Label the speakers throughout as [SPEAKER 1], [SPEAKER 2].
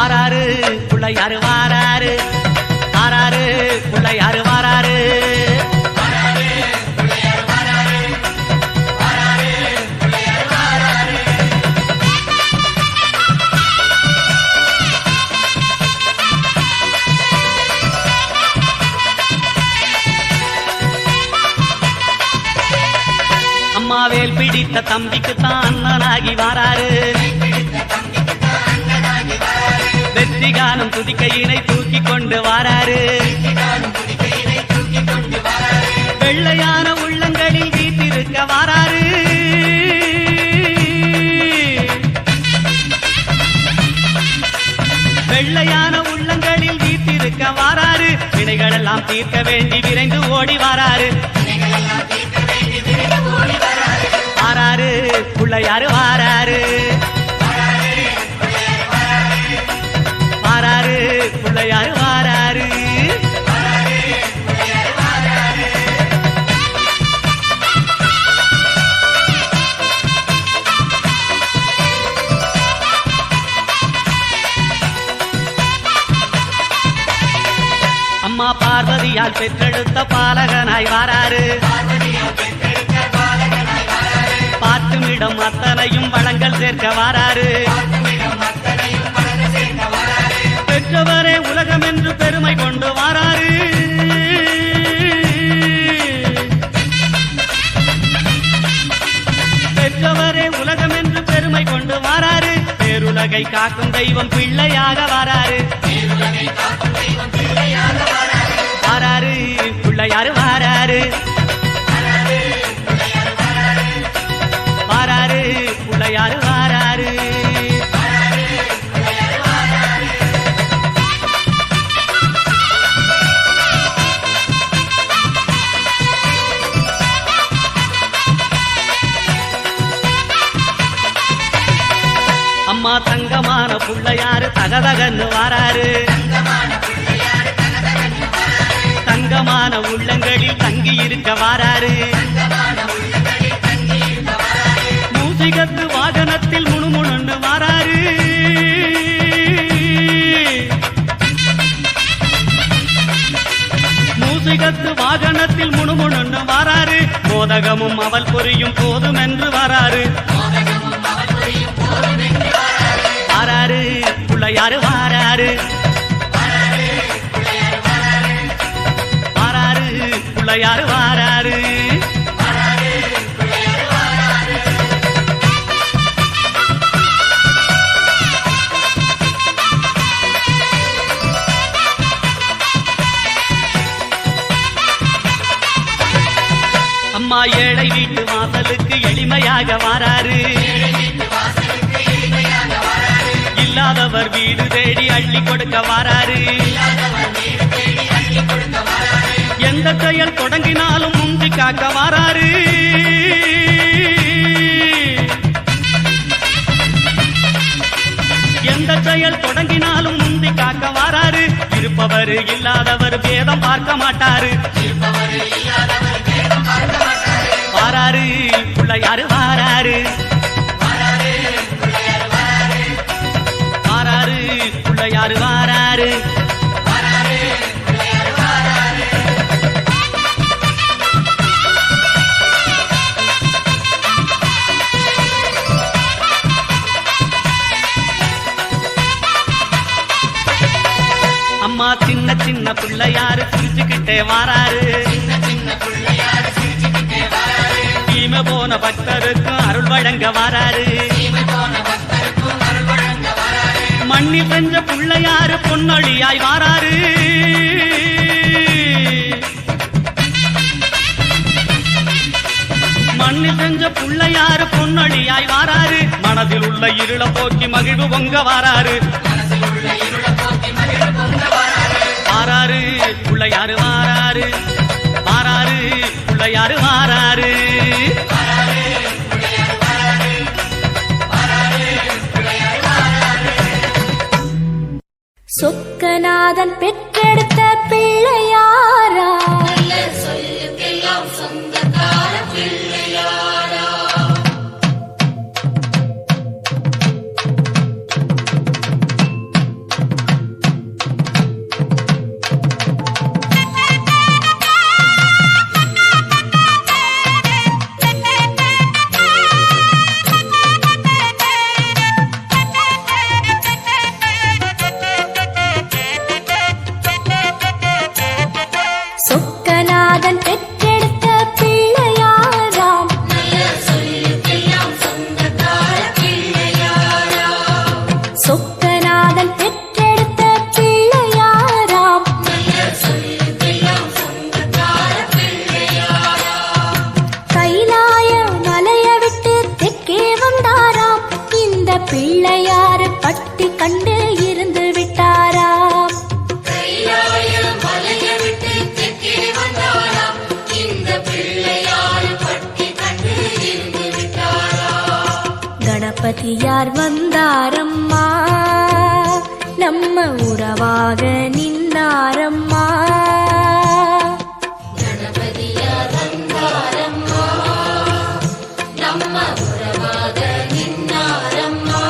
[SPEAKER 1] வாராரு பிள்ளையாரு வாராரு, வாராரு பிள்ளையாரு வாராரு. அம்மாவேல் பிடித்த தம்பிக்குத்தான் அண்ணனாகி வாராரு, வெற்றி காணும் துதிக்கையினை தூக்கி கொண்டு வாராரு. வெள்ளையான உள்ளங்களில் வீட்டிருக்க வாராரு, வெள்ளையான உள்ளங்களில் வீட்டிருக்க வாராரு. வினைகளெல்லாம் தீர்க்க வேண்டி விரைந்து ஓடி வாராரு, வாராரு பிள்ளையாரு வாராரு, வாராரு பிள்ளையாரு வாராரு. அம்மா பார்வதியால் பெற்றெடுத்த பாலகனாய் வாராரு, பார்த்துமிடம் அத்தனையும் வளங்கள் சேர்க்க வாராரு. பெற்றவரே உலகம் என்று பெருமை கொண்டு வாராரு, பெற்றவரே உலகம் என்று பெருமை கொண்டு வாராரு. பேருலகை காக்கும் தெய்வம் பிள்ளையாக வாராரு, வாராரு பிள்ளையாரு வாராரு, வாராரு பிள்ளையாரு வாராரு. அம்மா தங்கமான பிள்ளையாரு தகதகன்னு வாராரு, தங்கமான உள்ளங்களில் தங்கி இருக்க வாராரு. மூசிகத்து வாகனத்தில் முணுமுணுன்னு வாராரு, மூசிகத்து வாகனத்தில் முணுமுணுன்னு வாராரு. மோதகமும் அவள் பொரியும் போதும் என்று வாராரு, வாராரு பிள்ளையாரு வாராரு, வாராரு பிள்ளையாரு வாராரு. அம்மா ஏழை வீட்டு வாசலுக்கு எளிமையாக வாராரு, இல்லாதவர் வீடு தேடி அள்ளி கொடுக்க வாராரு. எந்த செயல் தொடங்கினாலும் முந்தி காக்க வாராரு, எந்த செயல் தொடங்கினாலும் முந்தி காக்க வாராரு. இருப்பவர் இல்லாதவர் பேதம் பார்க்க மாட்டாரு, வாராரு பிள்ளையாரு வாராரு, வாராரு பிள்ளையாரு வாராரு. அம்மா சின்ன சின்ன பிள்ளையாரு சிரிச்சுக்கிட்டே வாராரு, தீமை போன பக்தருக்கும் அருள் வழங்க வாராரு. மண்ணில் செஞ்ச பிள்ளையாரு பொன்னொழியாய் வாராரு, மண்ணில் செஞ்ச பிள்ளையாரு பொன்னொழியாய் வாராரு. மனதில் உள்ள இருள போக்கி மகிழ்வு பொங்க வாராரு, வாராரு பிள்ளையாரு வாராரு, வாராரு பிள்ளையாரு வாராரு.
[SPEAKER 2] சொக்கநாதன் பெற்றெடுத்த பிள்ளையாரா,
[SPEAKER 3] சொல்லுக்கெல்லாம் சொந்தக்கார பிள்ளையாரா.
[SPEAKER 2] சொக்கநாதன் பெற்றெடுத்த பிள்ளையாராம்.
[SPEAKER 3] நல்ல சொல்லுக்கெல்லாம் சொந்தக்கார பிள்ளையாராம்.
[SPEAKER 2] கைலாய மலைய விட்டு தெற்கே வந்தாராம். இந்த பிள்ளையார் பட்டி கண்டு இருந்து விட்டாராம்.
[SPEAKER 3] கைலாய மலைய விட்டு தெற்கே வந்தாராம். இந்த பிள்ளையார் பட்டி கண்டு இருந்து விட்டாராம்.
[SPEAKER 2] கணபதியார் வந்தாரம்மா, நம்ம உறவாக நின்னாரம்மா.
[SPEAKER 3] கணபதியார் வந்தாரம்மா, நம்ம உறவாக நின்னாரம்மா.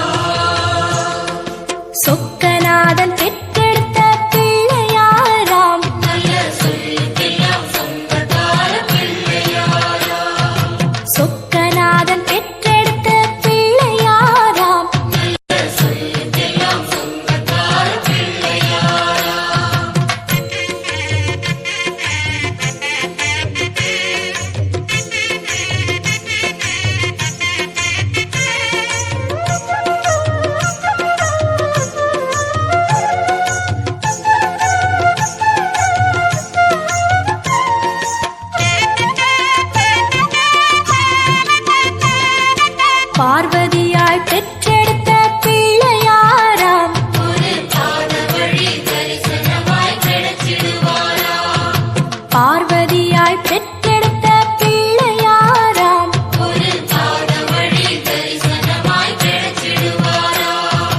[SPEAKER 2] சொக்கநாதன் பெற்றெடுத்த பிள்ளையாராம்.
[SPEAKER 3] நல்ல சொல்லுக்கெல்லாம் சொந்தக்கார பிள்ளையாராம்.
[SPEAKER 2] சொக்கநாதன் பெற்றெடுத்த பிள்ளையாராம்.
[SPEAKER 3] நல்ல சொல்லுக்கெல்லாம் சொந்தக்கார பிள்ளையாராம்.
[SPEAKER 2] பார்வதியாய் பெற்றெடுத்த பிள்ளையாராம்.
[SPEAKER 3] ஒரு பாத வழி தரிசனமாய் கிடைச்சிடுவாராம்.
[SPEAKER 2] பார்வதியாய் பெற்றெடுத்த பிள்ளையாராம்.
[SPEAKER 3] ஒரு பாத வழி தரிசனமாய் கிடைச்சிடுவாராம்.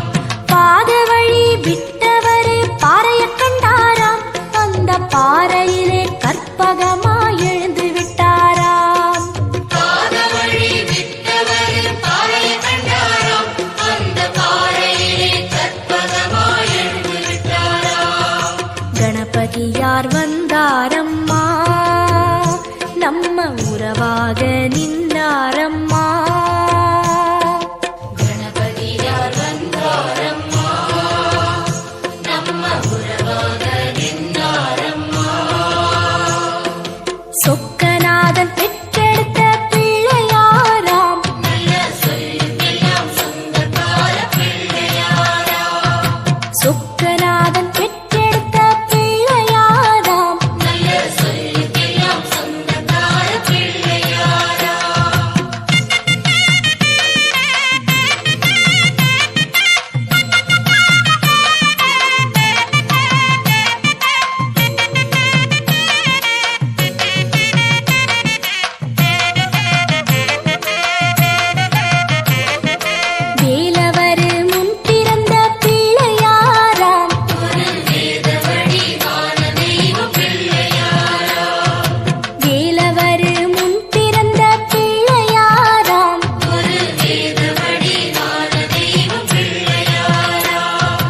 [SPEAKER 2] பாத வழி விட்டவரு பாறைய கண்டாராம். அந்த பாறையிலே கற்பகமாய் எழுந்து விட்டாராம்.
[SPEAKER 3] பாத வழி விட்டவர் பாறையை கண்டாராம். அந்த பாறையிலே கற்பகமாய் எழுந்து விட்டாராம்.
[SPEAKER 2] கணபதியார் வந்தாரம்மா, நம்ம உறவாக நின்னாரம்மா.
[SPEAKER 3] கணபதியார் வந்தாரம்மா, நம்ம உறவாக நின்னாரம்மா.
[SPEAKER 2] சொக்கநாதன் பெற்றெடுத்த பிள்ளையாராம்.
[SPEAKER 3] நல்ல சொல்லுக்கெல்லாம் சொந்தக்கார பிள்ளையாராம்.
[SPEAKER 2] சொக்கநாதன் பெற்றெடுத்த பிள்ளையாராம்.
[SPEAKER 3] நல்ல சொல்லுக்கெல்லாம் சொந்தக்கார பிள்ளையாராம்.
[SPEAKER 2] வேலவரு முன் பிறந்த பிள்ளையாராம்.
[SPEAKER 3] ஒரு வேத வடிவான தெய்வ பிள்ளையாராம்.
[SPEAKER 2] வேலவரு முன் பிறந்த பிள்ளையாராம்.
[SPEAKER 3] ஒரு வேத வடிவான தெய்வ பிள்ளையாராம்.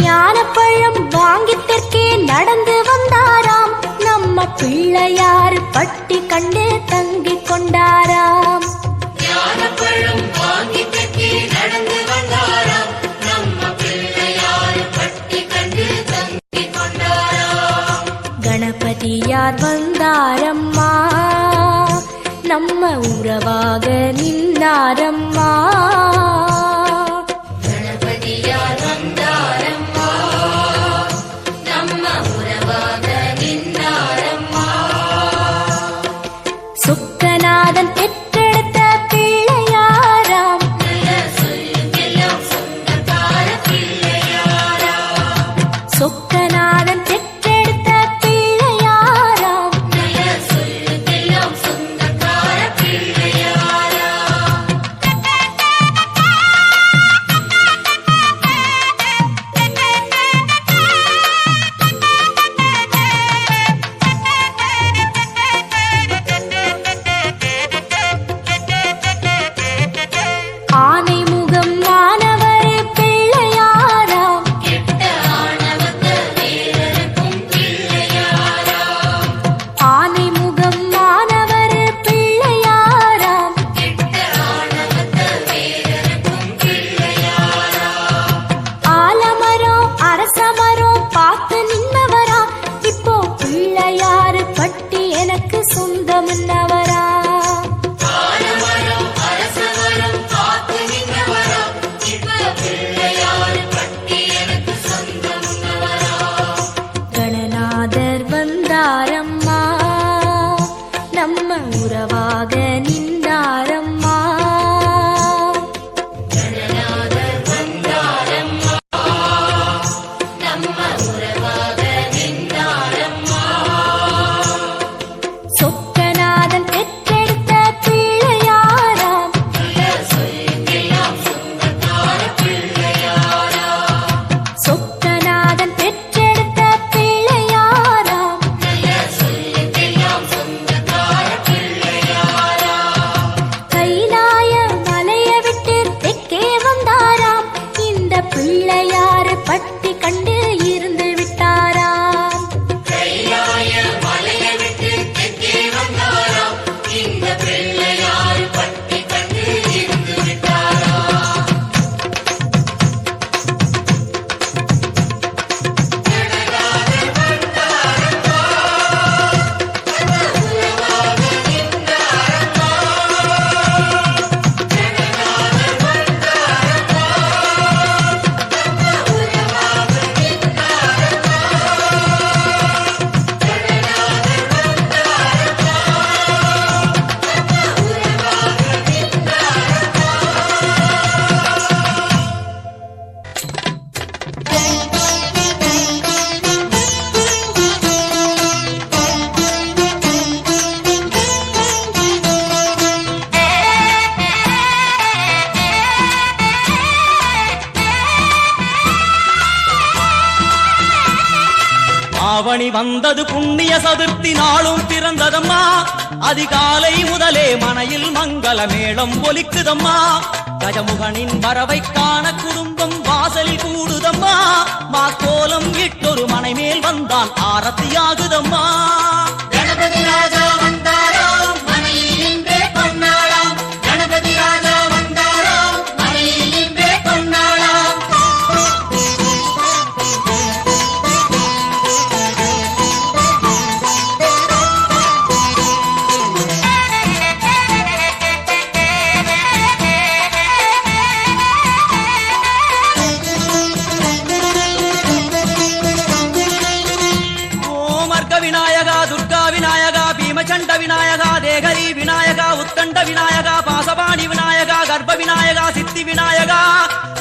[SPEAKER 2] ஞானப்பழம் வாங்கி தெற்கே நடந்து வந்தாராம். நம்ம பிள்ளையார் பட்டி கண்டு தங்கிக் கொண்டாராம்.
[SPEAKER 3] ஞானப்பழம் வாங்கி தெற்கே நடந்து வந்தாராம். நம்ம பிள்ளையார் பட்டி கண்டு தங்கிக் கொண்டாராம்.
[SPEAKER 2] கணபதியார் வந்தாரம்மா, நம்ம உறவாக நின்னாரம்மா.
[SPEAKER 3] கணபதியார் வந்தாரம்மா, நம்ம உறவாக நின்னாரம்மா.
[SPEAKER 2] சொக்கநாதன் பெற்றெடுத்த பிள்ளையாராம்.
[SPEAKER 3] நல்ல சொல்லுக்கெல்லாம் சொந்தக்கார பிள்ளையாராம்.
[SPEAKER 2] சொக்கநாதன் பெற்றெடுத்த பிள்ளையாராம்.
[SPEAKER 3] நல்ல சொல்லுக்கெல்லாம் சொந்தக்கார பிள்ளையாராம்.
[SPEAKER 2] பட்டி கண்டு இருந்து விட்டாராம்.
[SPEAKER 3] கைலாய மலையை விட்டு தெற்கே வந்தாராம். இந்த பிள்ளையார் பட்டி கண்டு இருந்து விட்டாராம். ஜனநாதர் வந்தாரப்பா, நம்ம உறவாக நின்றாரப்பா. ஜனநாதர் வந்தாரப்பா, நம்ம உறவாக நின்றாரப்பா. ஜனநாதர் வந்தாரப்பா, நம்ம உறவாக
[SPEAKER 1] ஆவணி வந்தது புண்ணிய சதுர்த்தி நாளும் பிறந்ததம்மா. அதிகாலை முதலே மனையில் மங்கள மேளம் ஒலிக்குதம்மா. கஜமுகனின் வரவை காண குடும்பம் வாசலில் கூடுதம்மா. மாக்கோலம் இட்டொரு மனை மேல் வந்தான் ஆரத்தியாகுதம்மா.
[SPEAKER 3] கணபதி ராஜா வந்தாராம், மனையில் நின்றே பொன்னாளாம். கணபதி ராஜா வந்தாராம், மனையில் நின்றே பொன்னாளாம்.
[SPEAKER 1] ஓமர்க விநாயகா, துர்கா விநாயகா, பீமச்சண்ட விநாயகா, தேகரி விநாயகா, உத்தண்ட விநாயகா, பாசபாணி விநாயகா, கர்ப்ப விநாயகா, சித்தி விநாயகா,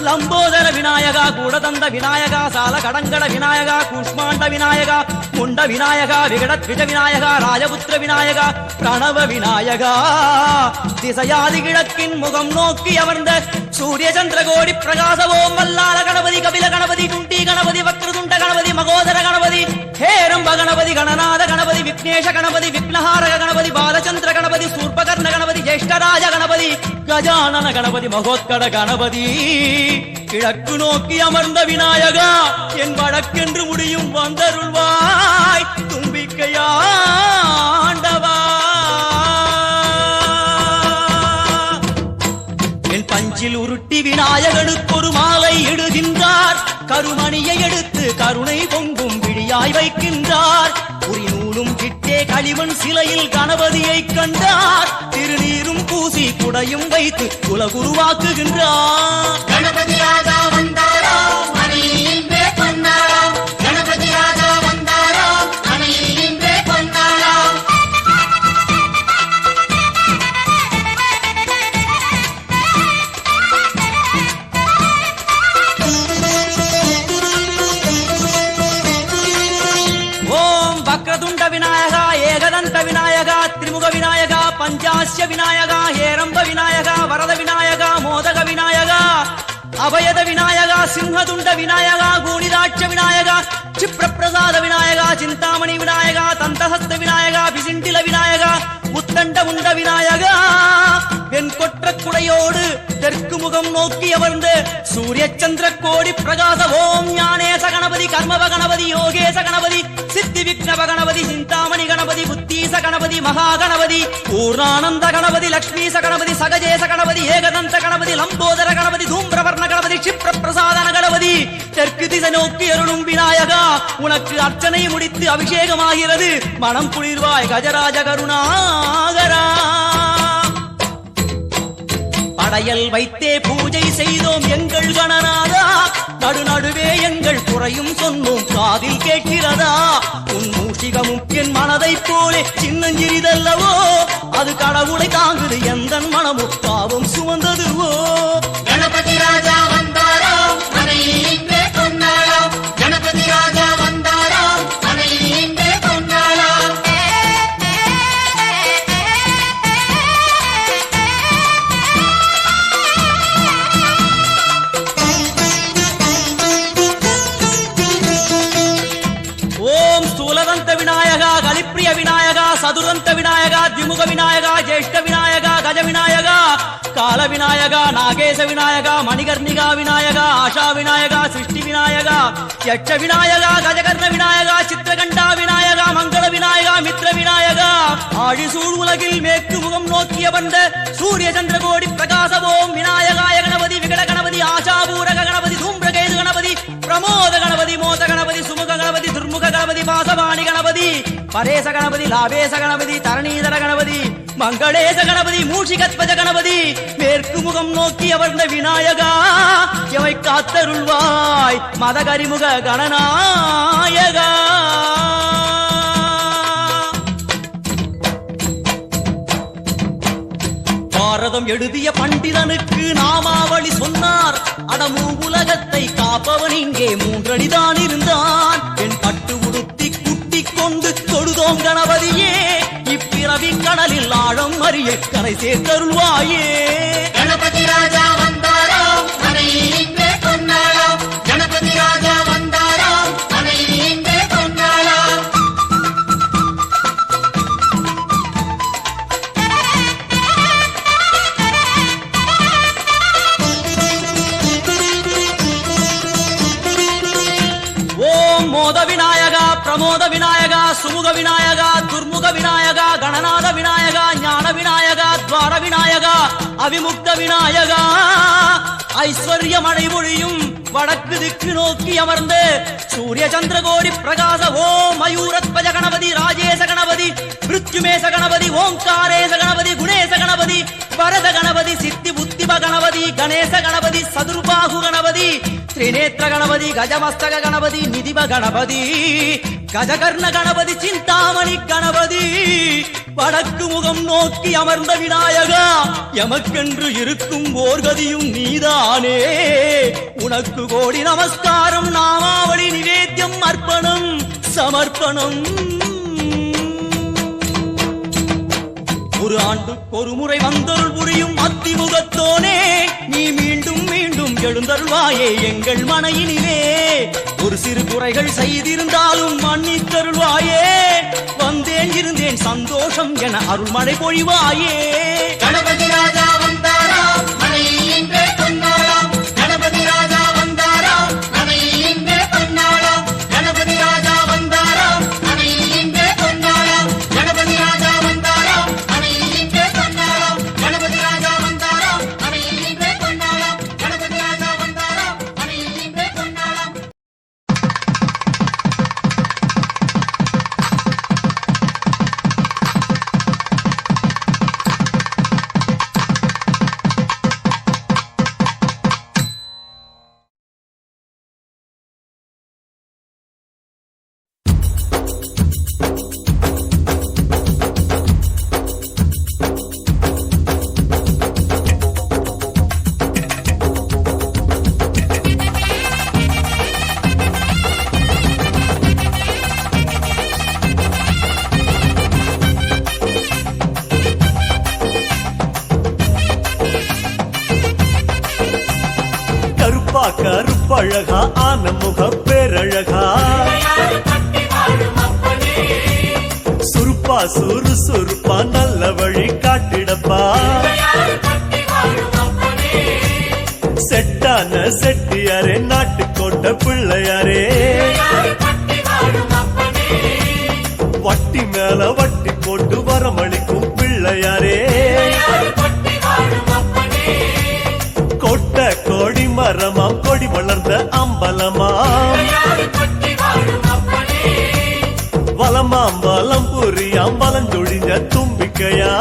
[SPEAKER 1] லம்போதர விநாயகா, கூடதந்த விநாயகா, சால கடங்கட விநாயகா, கூஷ்மாண்ட விநாயகா, முண்ட விநாயகா, விகடத்விஜ விநாயகா, ராஜபுத்திர விநாயகா, பிரணவ விநாயகா. திசையாதி கிழக்கின் முகம் நோக்கி அமர்ந்த சூரிய சந்திரகோடி பிரகாசவோம் வல்லால கணபதி, கபில கணபதி, குண்டி கணபதி, வக்ரதுண்ட கணபதி, மகோதர கணபதி, ஹேரம்ப கணபதி, கணநாத கணபதி, விக்னேஷ கணபதி, விக்னஹாரக கணபதி, பாலச்சந்திர கணபதி, சூர்பகர்ண கணபதி, ஜேஷ்டராஜ கணபதி, கஜானன கணபதி, மகோத்கட கணபதி. கிழக்கு நோக்கி அமர்ந்த விநாயகா, என் வழக்கென்று முடியும் வந்தருள்வாய் தும்பிக்கையாண்டவா. என் பஞ்சில் உருட்டி விநாயகனுக்கு ஒரு மாலை இடுகின்றார். கருமணியை எடுத்து கருணை பொங்கும் விழியாய் வைக்கின்றார். உரிநூலும் கிட்டே களிமண் சிலையில் கணபதியை கண்டார். திருநீரும் பூசி குடையும் வைத்து குலகுருவாக்குகின்றார்.
[SPEAKER 3] கணபதி ராஜா வந்தாராம், மனையில் நின்றே பொன்னாளாம். கணபதி ராஜா வந்தாராம், மனையில் நின்றே பொன்னாளாம்.
[SPEAKER 1] ஓம் வக்ரதுண்ட விநாயகா, ஏகதந்த விநாயகா, திரிமுக விநாயகா, பஞ்சாஸ்ய விநாயகா, ஹேரம்ப விநாயகா, வரத விநாயகா, மோதக விநாயகா, அபயத விநாயகா, சிம்ஹதுண்ட விநாயகா, கூணிதாட்ச விநாயகா, க்ஷிப்ரப்பிரசாத விநாயகா, சிந்தாமணி விநாயகா, தந்தஹஸ்த விநாயகா, விசிண்டில விநாயகா, உத்தண்ட உண்ட விநாயகா. வெண்கொற்ற குடையோடு தெற்கு முகம் நோக்கி அமர்ந்து சூரிய சந்திர கோடி பிரகாச ஓம் ஞானேச கணபதி, கர்மவ கணபதி, யோகேச கணபதி, சித்தி விக்னவ கணபதி, சிந்தாமணி கணபதி, புத்தீச கணபதி, மகா கணபதி, பூர்ணானந்த கணபதி, லக்ஷ்மீச கணபதி, சகஜேச கணபதி, ஏகதந்த கணபதி, லம்போதர கணபதி, தூம்பிரவர்ண கணபதி, க்ஷிப்ர பிரசாதன கணபதி. தெற்கு திசை நோக்கி அருளும் விநாயகா, உனக்கு அர்ச்சனை முடித்து அபிஷேகமாகிறது. மனம் குளிர்வாய் கஜராஜ கருணாகரா. படையல் வைத்தே பூஜை செய்தோம் எங்கள் கணநாதா. நடுநடுவே எங்கள் குறையும் சொன்னோம் காதில் கேட்கிறதா. உன் மூஷிகமும் என் மனதைப் போலே சின்னஞ்சிறிதல்லவோ. அது கடவுளை தாங்குது எந்தன் மனமும் பாவம் சுமந்ததுவோ.
[SPEAKER 3] கணபதி ராஜா வந்தாராம், மனையில் நின்றே பொன்னாளாம். கணபதி ராஜா வந்தாராம், மனையில் நின்றே பொன்னாளாம்.
[SPEAKER 1] ஓம் ஸ்தூலதந்த விநாயகா, கலிப்பிரிய விநாயகா, சதுரந்த விநாயகா, திமுக விநாயகா, ஜேஷ்ட விநாயகா, கஜ விநாயகா, கால விநாயகா, நாகேச விநாயகா, மணிகர்ணிகா விநாயகா, ஆஷா விநாயகா, சிருஷ்டி விநாயகா, யட்ச விநாயகா கஜகர்ண விநாயகா சித்திரகண்டா விநாயகா மங்கள விநாயகா மித்ர விநாயகா ஆழிசூழ் உலகில் மேற்கு முகம் நோக்கிய வந்த சூரிய சந்திரகோடி பிரகாசவோம் விநாயகாய கணபதி விகட கணபதி ஆசாபூரக கணபதி தூம்பிரகேது கணபதி பிரமோத கணபதி மோத கணபதி சுமுக கணபதி துர்முக கணபதி பாசவாணி கணபதி பரேச கணபதி லாபேச கணபதி தரணீதர கணபதி மங்களேச கணபதி மூஷிகத்வஜ கணபதி மேற்கு முகம் நோக்கி அமர்ந்த விநாயகா எவை காத்தருள்வாய் மதகரிமுக கணநாயகா. பாரதம் எழுதிய பண்டிதனுக்கு நாமாவளி சொன்னார். அடமூ உலகத்தை காப்பவன் இங்கே மூன்றடிதான் இருந்தான். என் பட்டு உடுத்தி குட்டிக் கொண்டு தொழுதோம் கணபதியே, இப்பிறவி கடலில் ஆழம் அறிய கரை சேர்த்தருள்வாயே.
[SPEAKER 3] கணபதி ராஜா வந்தாரோ மனையில் இன்றே பொன்னாளோ, கணபதி ராஜா வந்தாரோ மனையில் இன்றே பொன்னாளோ.
[SPEAKER 1] ஓம் மோத விநாயகா பிரமோத விநாயகா சுமுக விநாயகா துர்முக விநாயகா கணநாத விநாயகா ஞான விநாயகா துவார விநாயகா அவிமுக்த விநாயகா ஐஸ்வர்ய மழை பொழியும் வடக்கு திக்கு நோக்கி அமர்ந்து சூரிய சந்திரகோடி பிரகாச ஓம் மயூரத்வஜ கணபதி ராஜேச கணபதி மிருத்யுமேச கணபதி ஓங்காரேச கணபதி குணேச கணபதி வரத கணபதி சித்தி புத்திப கணபதி கணேச கணபதி சதுர்பாகு கணபதி திரிநேத்திர கணபதி கஜமஸ்தக கணபதி நிதிப கணபதி கஜகர்ண கணபதி சிந்தாமணி கணபதி வடக்கு முகம் நோக்கி அமர்ந்த விநாயகா எமக்கென்று இருக்கும் ஓர்கதியும் நீதானே. உனக்கு கோடி நமஸ்காரம் நாமாவளி நிவேத்தியம் அர்ப்பணம் சமர்ப்பணம். ஒரு ஆண்டுக்கு ஒரு முறை வந்தருள் புரியும் அத்திமுகத்தோனே, நீ மீண்டும் மீண்டும் எழுந்தருள்வாயே எங்கள் மனையினிலே. ஒரு சிறு குறைகள் செய்திருந்தாலும் மன்னித்தருள்வாயே. வந்தேன் இருந்தேன் சந்தோஷம் என அருள்மழை பொழிவாயே.
[SPEAKER 3] கணபதி ராஜா வந்தாரோ மனையில் இன்றே பொன்னாளோ, கணபதி ராஜா வந்தாரோ மனையில் இன்றே பொன்னாளோ, கணபதி ராஜா வந்தாரோ மனையில் இன்றே பொன்னாளோ, கணபதி ராஜா வந்தாரோ மனையில் இன்றே பொன்னாளோ, கணபதி ராஜா வந்தாரோ மனையில் இன்றே பொன்னாளோ, கணபதி ராஜா வந்தாரோ மனையில் இன்றே பொன்னாளோ.
[SPEAKER 4] கருப்பழகா ஆன முக பேரழகா, சுருப்பா சுறுசுறுப்பா நல்ல வழி காட்டிடப்பா. செட்டான செட்டியாரே நாட்டுக்கோட்ட பிள்ளையாரே, வட்டி மேல வட்டி போட்டு வரமளிக்கும் பிள்ளையாரே. கொட்ட கோடி மரமாம் கொடி வளர்ந்த அம்பலமாம், வலமாம் வலம் புரியாம் வலஞ்சொழிஞ்ச தும்பிக்கையா.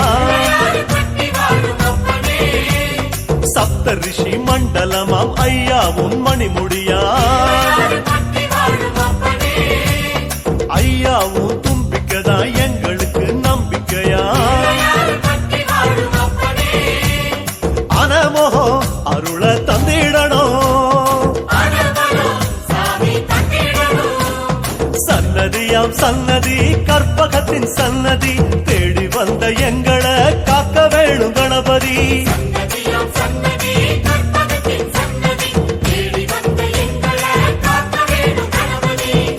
[SPEAKER 4] சப்த ரிஷி மண்டலமாம் ஐயா உன் மணிமுடியா. ஐயா உன் தும்பிக்கைதான் எங்களுக்கு நம்பிக்கையா. அனமோகோ அருள தந்திடணும், சன்னதியாம் சன்னதி கற்பகத்தின் சன்னதி தேடி வந்த எங்களை காக்க வேணும் கணபதி.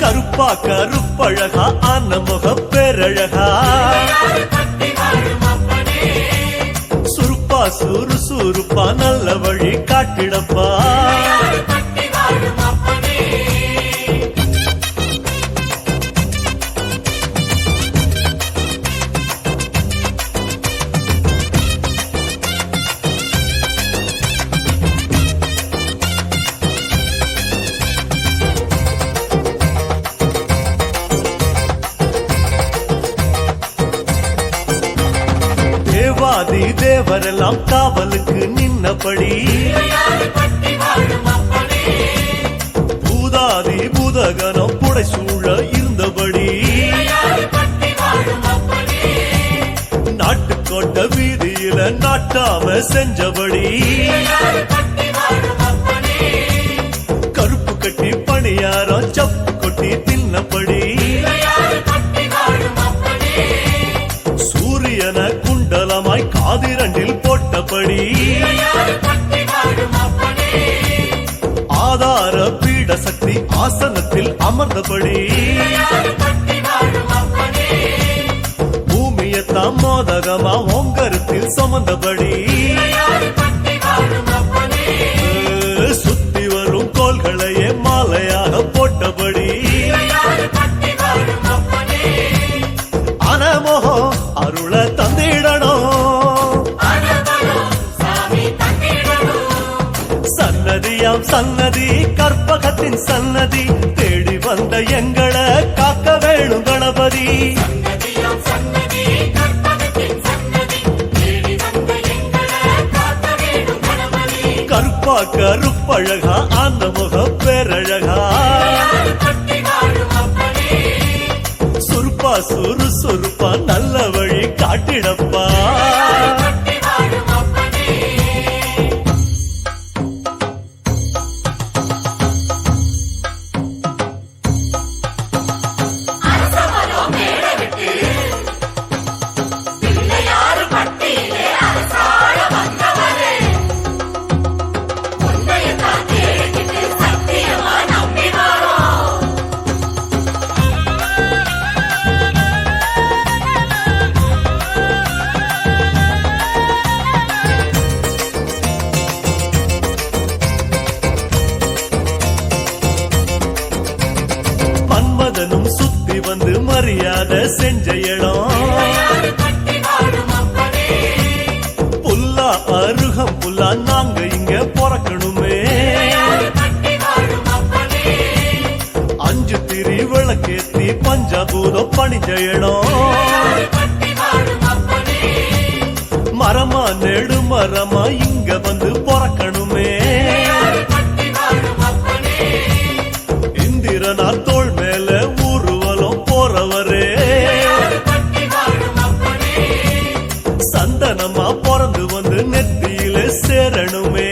[SPEAKER 4] கருப்பா கருப்பழகா ஆன முக பேரழகா, சுருப்பா சுறுசுறுப்பா நல்ல வழி காட்டிடப்பா. தேவாதி தேவரெல்லாம் காவலுக்கு நின்னபடி பூதாதி பூதகனம் புடைசூழ இருந்தபடி நாட்டுக்கோட்ட வீதியில நாட்டாம செஞ்சபடி கருப்பு கட்டி பணியாரம் சப்பு கொட்டி தின்னபடி சூரியன குண்டலமாய் காதிரண்டில் போட்டபடி ஆதார பீட சக்தி ஆசனத்தில் அமர்ந்தபடி பூமியத்தாம் மோதகமா ஓங்கருத்தில் சுமந்தபடி சுத்தி வரும் கோள்களையே மாலையாக போட்டபடி அனமோகம் அருள தந்திடணும் சன்னதியாம் சன்னதி கற்பகத்தின் சன்னதி தேடி வந்த எங்களை காக்க வேணும் கணபதி கருப்பா கருப்பழகா அந்த முக பேரழகா சுருப்பா சுறுசுறுப்பா நல்ல வழி காட்டிடப்பா சுத்தி வந்து மரியாதை செஞ்ச இடம் புல்லா அருகம் புல்லா நாங்க இங்க பிறக்கணுமே அஞ்சு திரி விளக்கேத்தி பஞ்சாபூதம் பணிஞ்ச இடம் மரமா நெடு மரமா இங்க வந்து பிறக்கணுமே இந்திரனார் தோள் மேல ஊர்வலம் போறவரே சந்தனமா பிறந்து வந்து நெத்தியில சேரணுமே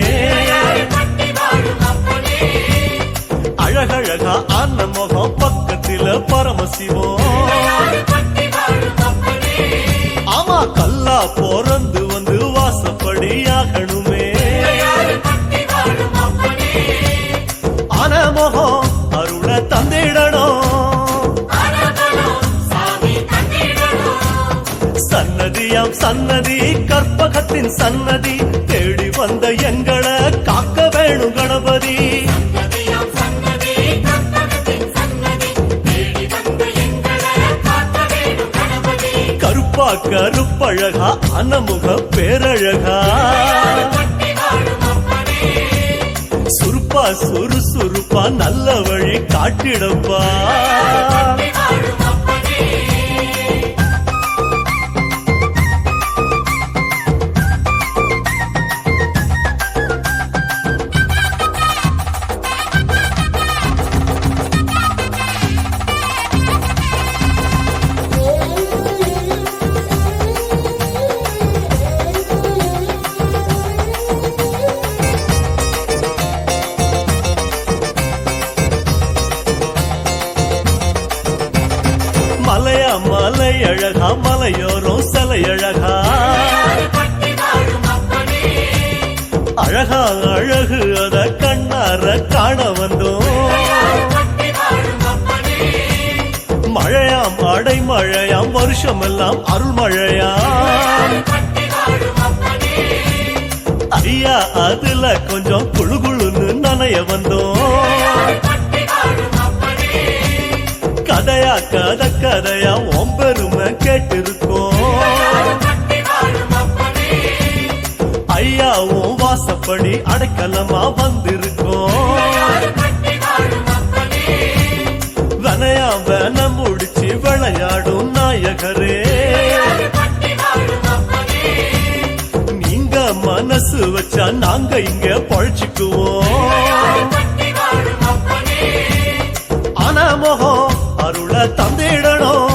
[SPEAKER 4] அழகழகா ஆன முகம் பக்கத்தில பரமசிவம் ஆமா கல்லா பிறந்து வந்து வாசப்படி ஆகணுமே ஆன முகம் அருள தந்திடணும் சன்னதியாம் சன்னதி கற்பகத்தின் சன்னதி தேடி வந்த எங்களை காக்க வேணும் கணபதி கருப்பா கருப்பழகா அனமுக பேரழகா சுருப்பா சுறுசுறுப்பா நல்ல வழி காட்டிடப்பா மலையா மலை அழகா மலையோரம் சிலை அழகா அழகா அழகு அத கண்ணார காண வந்தோம் மழையாம் அடை மழையாம் வருஷமெல்லாம் அருள் மழையாம் ஐயா அதுல கொஞ்சம் குழு குழுன்னு நனைய வந்தோம் கதையா கதை கதையா ஒம்பெருமை கேட்டிருக்கோம் ஐயாவும் வாசப்படி அடைக்கலமா வந்திருக்கோம் வனையா வன முடிச்சு விளையாடும் நாயகரே கொடுத்து வச்சா நாங்க இங்க பழிச்சுக்குவோம். ஆனா முகம் அருள தந்திடணும்.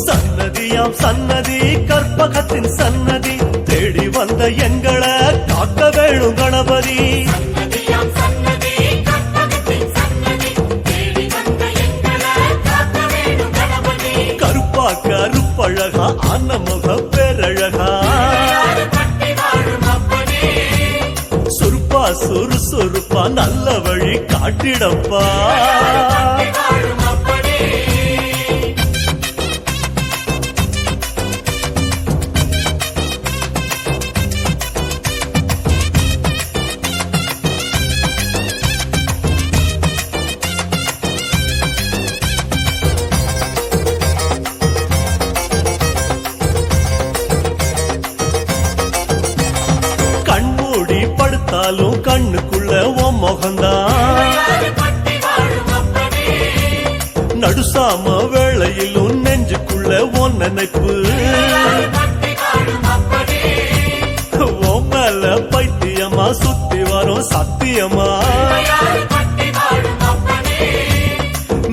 [SPEAKER 4] சன்னதியாம் சன்னதி கற்பகத்தின் சன்னதி தேடி வந்த எங்களை காக்க வேணும் கணபதி. கருப்பா கருப்பழகா அன்னமுக பேரழகா சுருப்பா சுறுசுறுப்பா நல்ல வழி காட்டிடப்பா. கண்மூடி படுத்தாலும் கண்ணுக்குள்ள உன் முகந்தான். நடுசாம வேளையிலும் நெஞ்சுக்குள்ள உன் நினைப்பு. உன் மேல பைத்தியமா சுத்தி வரும் சத்தியமா.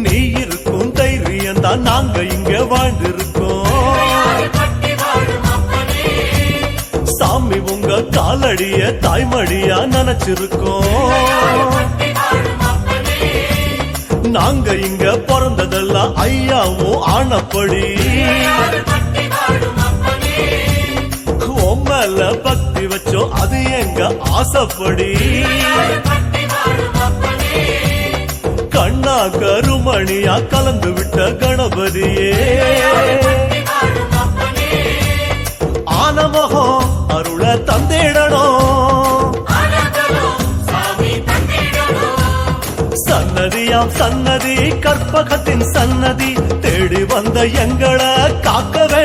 [SPEAKER 4] நீ இருக்கும் தைரியம் தான் நாங்க இங்க வாழ்ந்திருக்கோம். சாமி உங்க காலடிய தாய்மடியா நினைச்சிருக்கோம். நாங்க இங்க பிறந்ததெல்லாம் ஐயாவும் ஆனப்படி. மேல பக்தி வச்சோம் அது எங்க ஆசைப்படி. கண்ணா கருமணியா கலந்து விட்ட கணபதியே. ஆனமகம் அருள தந்திடணும். சன்னதியாம் சன்னதி கற்பகத்தின் சன்னதி தேடி வந்த எங்களை காக்கவே